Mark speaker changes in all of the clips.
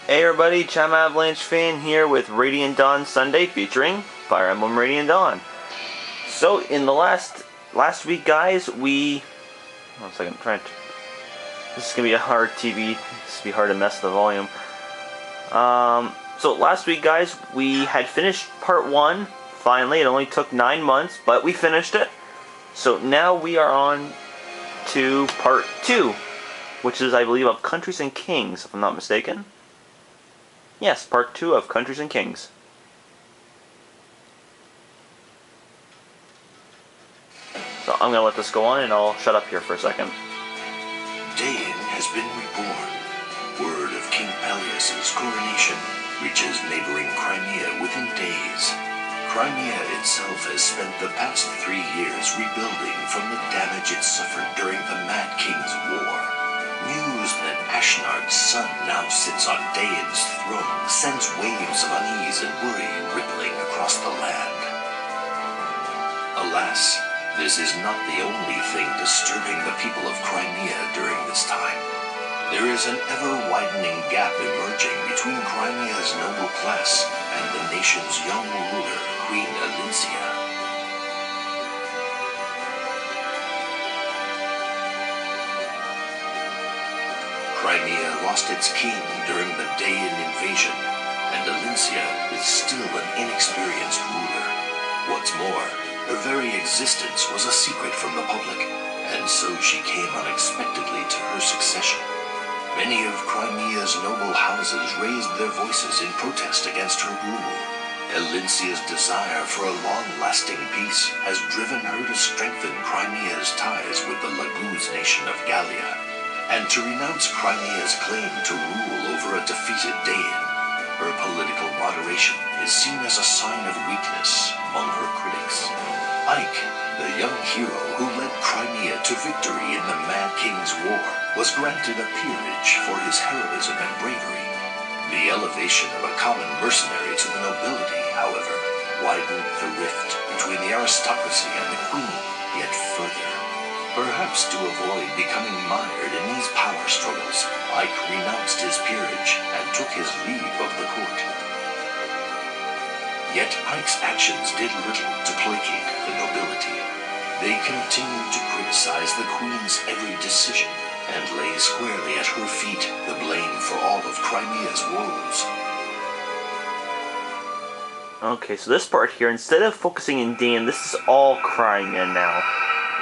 Speaker 1: Hey everybody, Cham Avalanche fan here with Radiant Dawn Sunday featuring Fire Emblem Radiant Dawn. So in the last week, guys, one second, this is gonna be a hard TV. This will be hard to mess the volume. So last week, guys, we had finished part 1. Finally, it only took 9 months, but we finished it. So now we are on to part 2, which is, I believe, of Countries and Kings, if I'm not mistaken. Yes, part 2 of Countries and Kings. So I'm going to let this go on and I'll shut up here for a second.
Speaker 2: Dain has been reborn. Word of King Peleus' coronation reaches neighboring Crimea within days. Crimea itself has spent the past 3 years rebuilding from the damage it suffered during the Mad King's War. News that Ashnard's son now sits on Dain's throne sends waves of unease and worry rippling across the land. Alas, this is not the only thing disturbing the people of Crimea during this time. There is an ever-widening gap emerging between Crimea's noble class and the nation's young ruler, Queen Olympia. Crimea lost its king during the Dain invasion, and Olympia is still an inexperienced ruler. What's more, her very existence was a secret from the public, and so she came unexpectedly to her succession. Many of Crimea's noble houses raised their voices in protest against her rule. Olyncia's desire for a long-lasting peace has driven her to strengthen Crimea's ties with the Laguz nation of Gallia, and to renounce Crimea's claim to rule over a defeated Dain. Her political moderation is seen as a sign of weakness among her critics. Ike, the young hero who led Crimea to victory in the Mad King's War, was granted a peerage for his heroism and bravery. The elevation of a common mercenary to the nobility, however, widened the rift between the aristocracy and the queen yet further. Perhaps to avoid becoming mired in these power struggles, Ike renounced his peerage and took his leave of the court. Yet Ike's actions did little to placate the nobility. They continued to criticize the queen's every decision and lay squarely at her feet the blame for all of Crimea's woes.
Speaker 1: Okay, so this part here, instead of focusing in Dain, this is all Crimea now.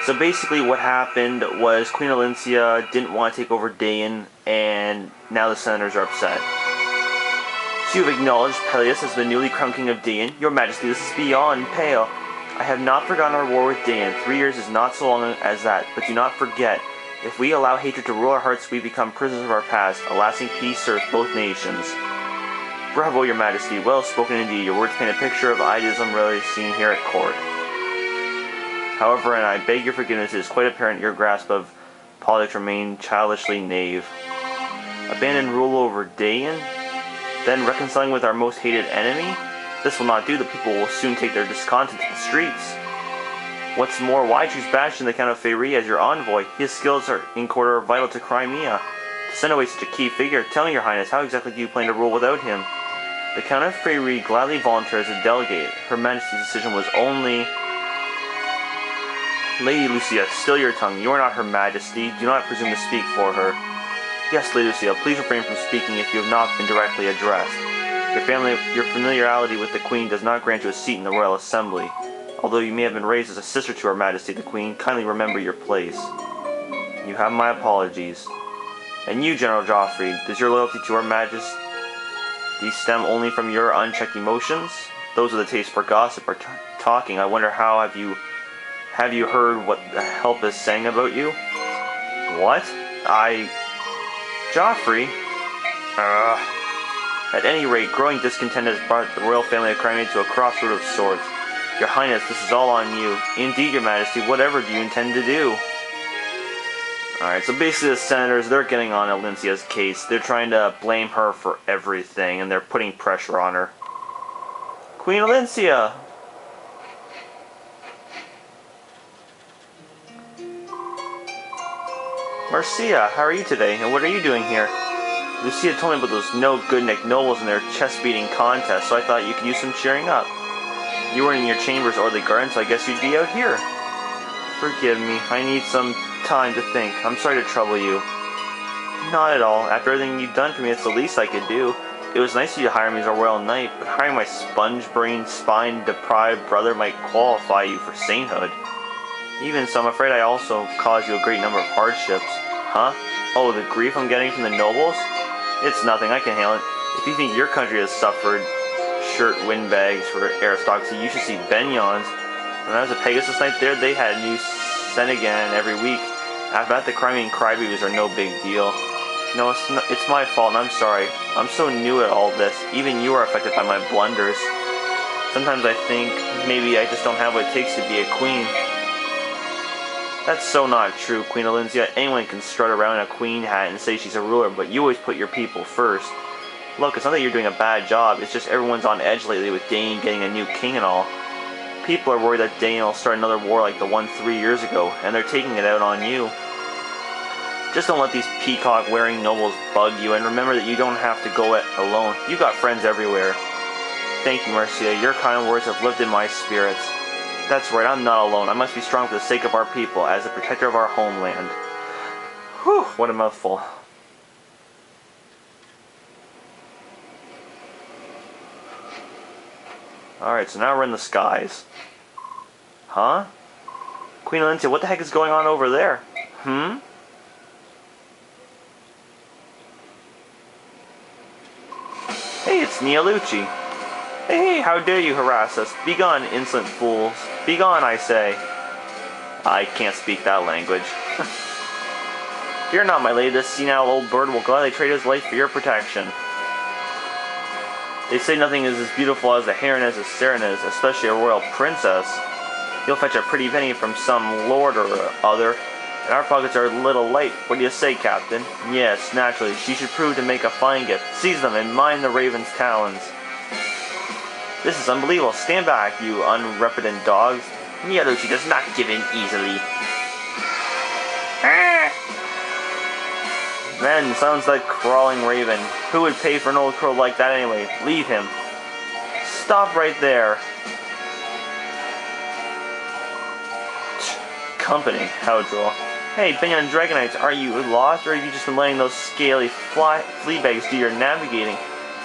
Speaker 1: So basically what happened was Queen Olympia didn't want to take over Dain, and now the senators are upset. So you have acknowledged Peleus as the newly crowned king of Dain. Your Majesty, this is beyond pale. I have not forgotten our war with Dain. 3 years is not so long as that, but do not forget, if we allow hatred to rule our hearts, we become prisoners of our past. A lasting peace serves both nations. Bravo, Your Majesty. Well spoken indeed. Your words paint a picture of idealism rarely seen here at court. However, and I beg your forgiveness, it is quite apparent your grasp of politics remain childishly naive. Abandon rule over Dain? Then reconciling with our most hated enemy? This will not do. The people will soon take their discontent to the streets. What's more, why choose Bastion, the Count of Faerie, as your envoy? His skills in court are vital to Crimea. To send away such a key figure, tell me, Your Highness, how exactly do you plan to rule without him? The Count of Faerie gladly volunteered as a delegate. Her Majesty's decision was only... Lady Lucia, still your tongue. You are not Her Majesty. Do not presume to speak for her. Yes, Lady Lucia, please refrain from speaking if you have not been directly addressed. Your familiarity with the Queen does not grant you a seat in the Royal Assembly. Although you may have been raised as a sister to Her Majesty the Queen, kindly remember your place. You have my apologies. And you, General Joffrey, does your loyalty to Her Majesty stem only from your unchecked emotions? Those are the taste for gossip or talking. I wonder how have you heard what the help is saying about you? What? Joffrey? At any rate, growing discontent has brought the royal family of Crimea to a crossroad of sorts. Your Highness, this is all on you. Indeed, Your Majesty, whatever do you intend to do? Alright, so basically the senators, they're getting on Olympia's case. They're trying to blame her for everything, and they're putting pressure on her. Queen Olympia! Marcia, how are you today, and what are you doing here? Lucia told me about those no-good Nick Nobles and their chest-beating contest, so I thought you could use some cheering up. You weren't in your chambers or the garden, so I guess you'd be out here. Forgive me, I need some time to think. I'm sorry to trouble you. Not at all. After everything you've done for me, it's the least I could do. It was nice of you to hire me as a royal knight, but hiring my sponge-brained, spine-deprived brother might qualify you for sainthood. Even so, I'm afraid I also caused you a great number of hardships. Huh? Oh, the grief I'm getting from the nobles? It's nothing, I can handle it. If you think your country has suffered shirt windbags for aristocracy, you should see Benyon's. When I was at Pegasus Night there, they had a new Senegan every week. After that, the Crimean crybabies are no big deal. No, it's my fault, and I'm sorry. I'm so new at all this. Even you are affected by my blunders. Sometimes I think maybe I just don't have what it takes to be a queen. That's so not true, Queen Olympia. Anyone can strut around in a queen hat and say she's a ruler, but you always put your people first. Look, it's not that you're doing a bad job, it's just everyone's on edge lately with Dane getting a new king and all. People are worried that Dane will start another war like the one 3 years ago, and they're taking it out on you. Just don't let these peacock-wearing nobles bug you, and remember that you don't have to go it alone. You got friends everywhere. Thank you, Mencia. Your kind words have lifted my spirits. That's right, I'm not alone. I must be strong for the sake of our people, as the protector of our homeland. Whew, what a mouthful. Alright, so now we're in the skies. Huh? Queen Olympia, what the heck is going on over there? Hmm? Hey, it's Neolucci. Hey, how dare you harass us? Begone, insolent fools. Begone, I say. I can't speak that language. Fear not, my lady, this senile old bird will gladly trade his life for your protection. They say nothing is as beautiful as a heron as a serenade, especially a royal princess. You'll fetch a pretty penny from some lord or other, and our pockets are a little light. What do you say, Captain? Yes, naturally, she should prove to make a fine gift. Seize them and mind the raven's talons. This is unbelievable. Stand back, you unrepentant dogs. Neolucci does not give in easily. Man, sounds like crawling raven. Who would pay for an old crow like that anyway? Leave him. Stop right there. Company, how droll. Hey, Benyon Dragonites, are you lost, or have you just been letting those scaly flea bags do your navigating?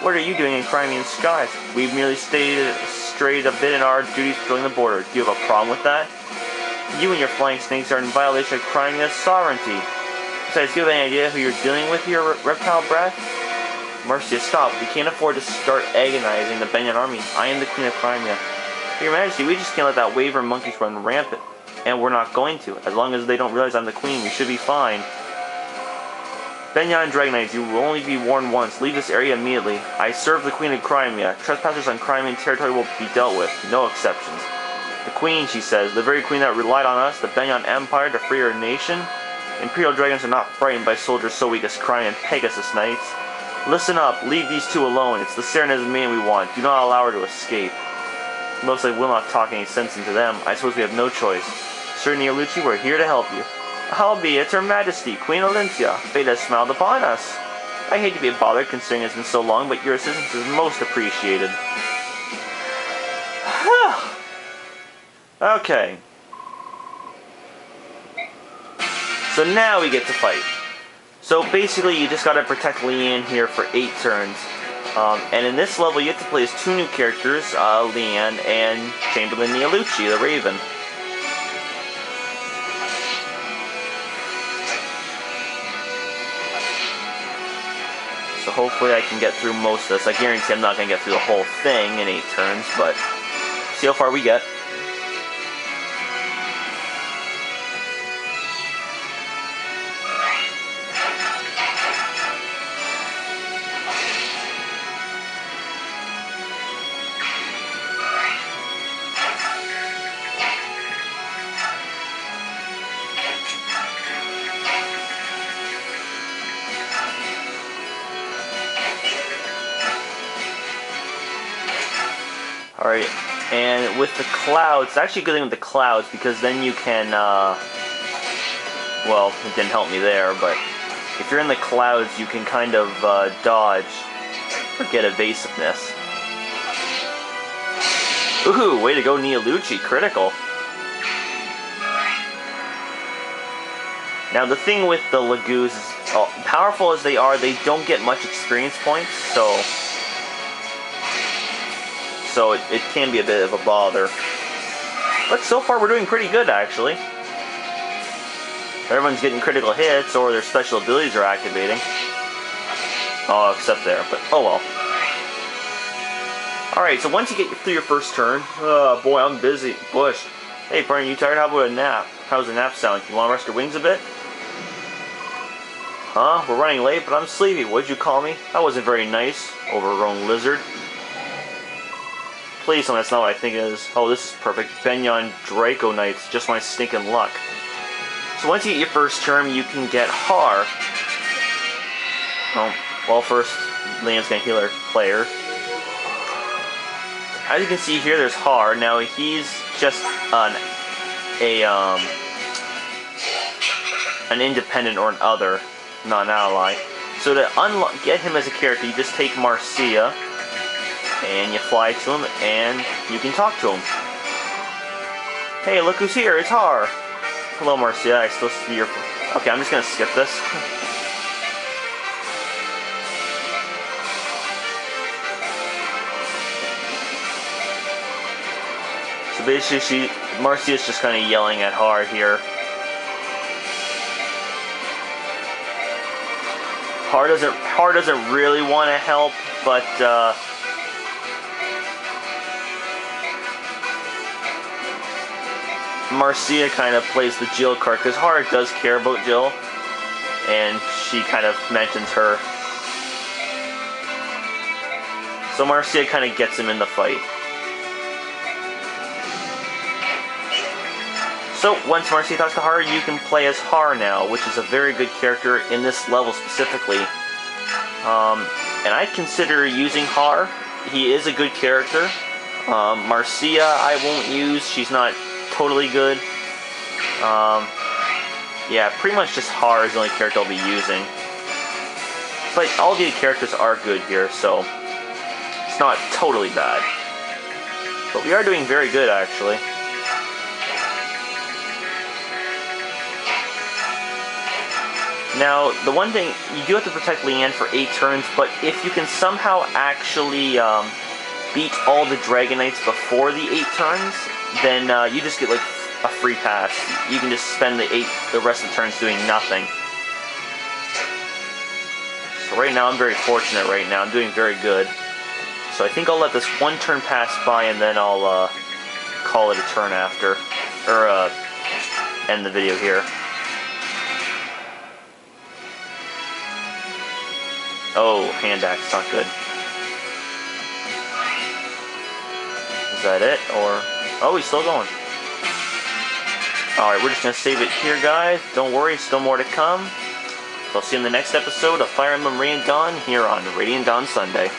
Speaker 1: What are you doing in Crimean skies? We've merely strayed a bit in our duties patrolling the border. Do you have a problem with that? You and your flying snakes are in violation of Crimea's sovereignty. Besides, do you have any idea who you're dealing with here, reptile breath? Mencia, stop. We can't afford to start agonizing the Benyon army. I am the Queen of Crimea. Your Majesty, we just can't let that waver monkeys run rampant. And we're not going to. As long as they don't realize I'm the Queen, we should be fine. Benyon Dragonites, you will only be warned once. Leave this area immediately. I serve the Queen of Crimea. Trespassers on Crimean territory will be dealt with. No exceptions. The Queen, she says, the very Queen that relied on us, the Benyon Empire, to free her nation. Imperial dragons are not frightened by soldiers so weak as Crimean Pegasus Knights. Listen up. Leave these two alone. It's the Serenade man we want. Do not allow her to escape. Most likely will not talk any sense into them. I suppose we have no choice. Sir Neolucci, we're here to help you. Albeit Her Majesty, Queen Olympia, fate has smiled upon us. I hate to be bothered considering it's been so long, but your assistance is most appreciated. Okay. So now we get to fight. So basically you just gotta protect Leanne here for 8 turns. And in this level you get to play as 2 new characters, Leanne and Chamberlain Neolucci, the Raven. So hopefully I can get through most of this. I guarantee I'm not going to get through the whole thing in 8 turns, but see how far we get. Alright, and with the clouds, it's actually a good thing with the clouds, because then you can, well, it didn't help me there, but if you're in the clouds, you can kind of dodge or get evasiveness. Ooh, way to go, Neolucci, critical. Now the thing with the Lagoos is, powerful as they are, they don't get much experience points, so it can be a bit of a bother. But so far we're doing pretty good, actually. Everyone's getting critical hits, or their special abilities are activating. Oh, except there, but oh well. Alright, so once you get through your first turn, oh boy, I'm busy. Bush. Hey, partner, you tired? How about a nap? How's a nap sound? You want to rest your wings a bit? Huh? We're running late, but I'm sleepy. What'd you call me? That wasn't very nice, overgrown lizard. Please tell me that's not what I think it is. Oh, this is perfect. Benyon Draco Knights, just my stinking luck. So once you get your first turn, you can get Har. Oh, well, first, Liam's gonna heal our player. As you can see here, there's Har. Now he's just an independent or an other, not an ally. So to get him as a character, you just take Mencia and you fly to him, and you can talk to him. Hey, look who's here! It's Har. Hello, Mencia. I still see your. Okay, I'm just gonna skip this. So basically, Mencia's just kind of yelling at Har here. Har doesn't really want to help, but Mencia kind of plays the Jill card, because Har does care about Jill, and she kind of mentions her. So Mencia kind of gets him in the fight. So once Mencia talks to Har, you can play as Har now, which is a very good character in this level specifically. And I consider using Har. He is a good character. Mencia I won't use. She's not totally good. Yeah, pretty much just Har is the only character I'll be using. But all the characters are good here, so it's not totally bad. But we are doing very good, actually. Now, the one thing, you do have to protect Leanne for 8 turns, but if you can somehow actually beat all the Dragon Knights before the 8 turns, then you just get like a free pass. You can just spend the rest of the turns doing nothing. So right now, I'm very fortunate right now. I'm doing very good. So I think I'll let this one turn pass by, and then I'll call it a turn after, or end the video here. Oh, hand axe, not good. Is that it, or... Oh, he's still going. Alright, we're just gonna save it here, guys. Don't worry, still more to come. So I'll see you in the next episode of Fire Emblem Radiant Dawn here on Radiant Dawn Sunday.